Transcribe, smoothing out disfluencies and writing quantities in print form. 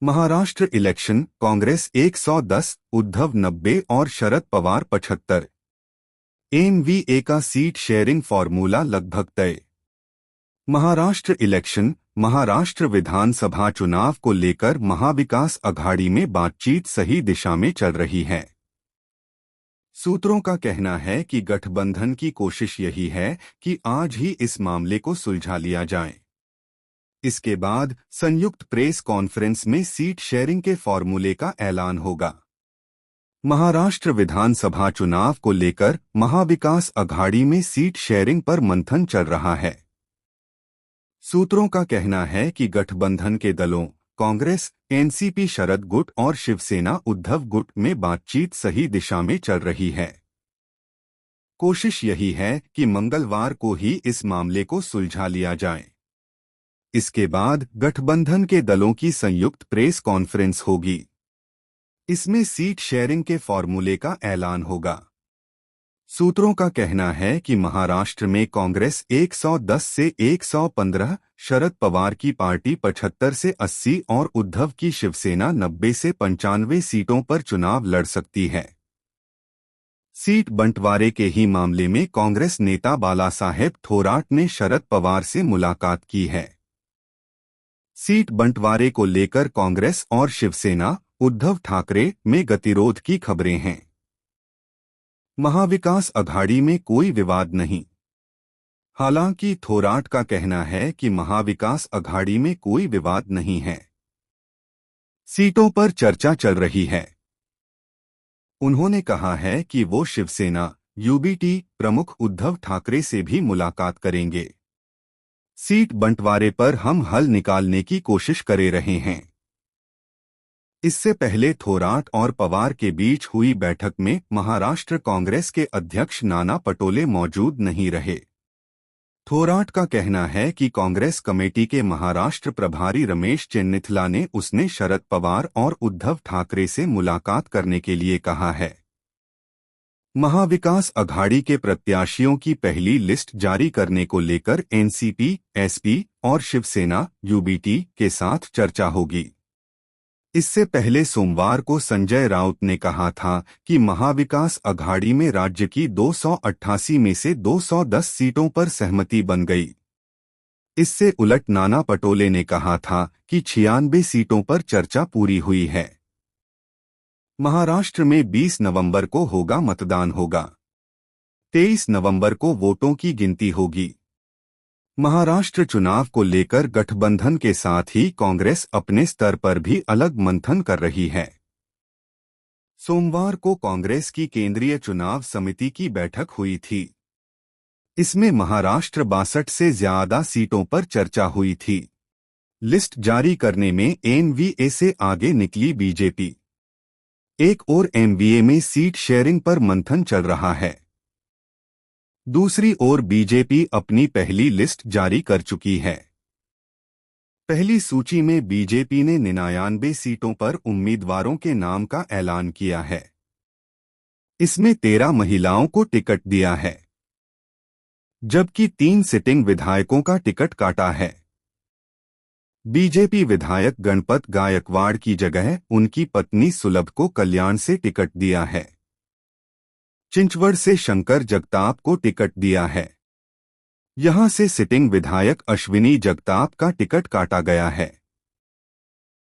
Maharashtra election, Congress 110, Uddhav 90 और Sharad Pawar 75। NVA का seat sharing formula लगभग तय। महाराष्ट्र इलेक्शन, महाराष्ट्र विधानसभा चुनाव को लेकर महाविकास अघाड़ी में बातचीत सही दिशा में चल रही है। सूत्रों का कहना है कि गठबंधन की कोशिश यही है कि आज ही इस मामले को सुलझा लिया जाए। इसके बाद संयुक्त प्रेस कॉन्फ्रेंस में सीट शेयरिंग के फॉर्मूले का ऐलान होगा। महाराष्ट्र विधानसभा चुनाव को लेकर महाविकास अघाड़ी में सीट शेयरिंग पर मंथन चल रहा है। सूत्रों का कहना है कि गठबंधन के दलों कांग्रेस, एनसीपी शरद गुट और शिवसेना उद्धव गुट में बातचीत सही दिशा में चल रही है। कोशिश यही है कि मंगलवार को ही इस मामले को सुलझा लिया जाए। इसके बाद गठबंधन के दलों की संयुक्त प्रेस कॉन्फ्रेंस होगी। इसमें सीट शेयरिंग के फॉर्मूले का ऐलान होगा। सूत्रों का कहना है कि महाराष्ट्र में कांग्रेस 110 से 115, शरद पवार की पार्टी 75 से 80 और उद्धव की शिवसेना 90 से 95 सीटों पर चुनाव लड़ सकती है। सीट बंटवारे के ही मामले में कांग्रेस नेता बालासाहेब थोराट ने शरद पवार से मुलाकात की है। सीट बंटवारे को लेकर कांग्रेस और शिवसेना, उद्धव ठाकरे में गतिरोध की खबरें हैं। महाविकास अघाड़ी में कोई विवाद नहीं। हालांकि थोराट का कहना है कि महाविकास अघाड़ी में कोई विवाद नहीं है। सीटों पर चर्चा चल रही है। उन्होंने कहा है कि वो शिवसेना, यूबीटी प्रमुख उद्धव ठाकरे से भी मुलाकात करेंगे। सीट बंटवारे पर हम हल निकालने की कोशिश करे रहे हैं। इससे पहले थोराट और पवार के बीच हुई बैठक में महाराष्ट्र कांग्रेस के अध्यक्ष नाना पटोले मौजूद नहीं रहे। थोराट का कहना है कि कांग्रेस कमेटी के महाराष्ट्र प्रभारी रमेश चेन्निथला ने उसने शरद पवार और उद्धव ठाकरे से मुलाकात करने के लिए कहा है। महाविकास अघाड़ी के प्रत्याशियों की पहली लिस्ट जारी करने को लेकर एनसीपी, एसपी और शिवसेना, यूबीटी के साथ चर्चा होगी। इससे पहले सोमवार को संजय राउत ने कहा था कि महाविकास अघाड़ी में राज्य की 288 में से 210 सीटों पर सहमति बन गई। इससे उलट नाना पटोले ने कहा था कि 96 सीटों पर चर्चा पूरी हुई है। महाराष्ट्र में 20 नवंबर को मतदान होगा। 23 नवंबर को वोटों की गिनती होगी। महाराष्ट्र चुनाव को लेकर गठबंधन के साथ ही कांग्रेस अपने स्तर पर भी अलग मंथन कर रही है। सोमवार को कांग्रेस की केंद्रीय चुनाव समिति की बैठक हुई थी। इसमें महाराष्ट्र 62 से ज्यादा सीटों पर चर्चा हुई थी। लिस्ट जारी करने में एनवीए से आगे निकली बीजेपी। एक और एनवीए में सीट शेयरिंग पर मंथन चल रहा है। दूसरी ओर बीजेपी अपनी पहली लिस्ट जारी कर चुकी है। पहली सूची में बीजेपी ने 99 सीटों पर उम्मीदवारों के नाम का ऐलान किया है। इसमें 13 महिलाओं को टिकट दिया है, जबकि 3 सिटिंग विधायकों का टिकट काटा है। बीजेपी विधायक गणपत गायकवाड़ की जगह उनकी पत्नी सुलभ को कल्याण से टिकट दिया है। चिंचवड़ से शंकर जगताप को टिकट दिया है। यहां से सिटिंग विधायक अश्विनी जगताप का टिकट काटा गया है।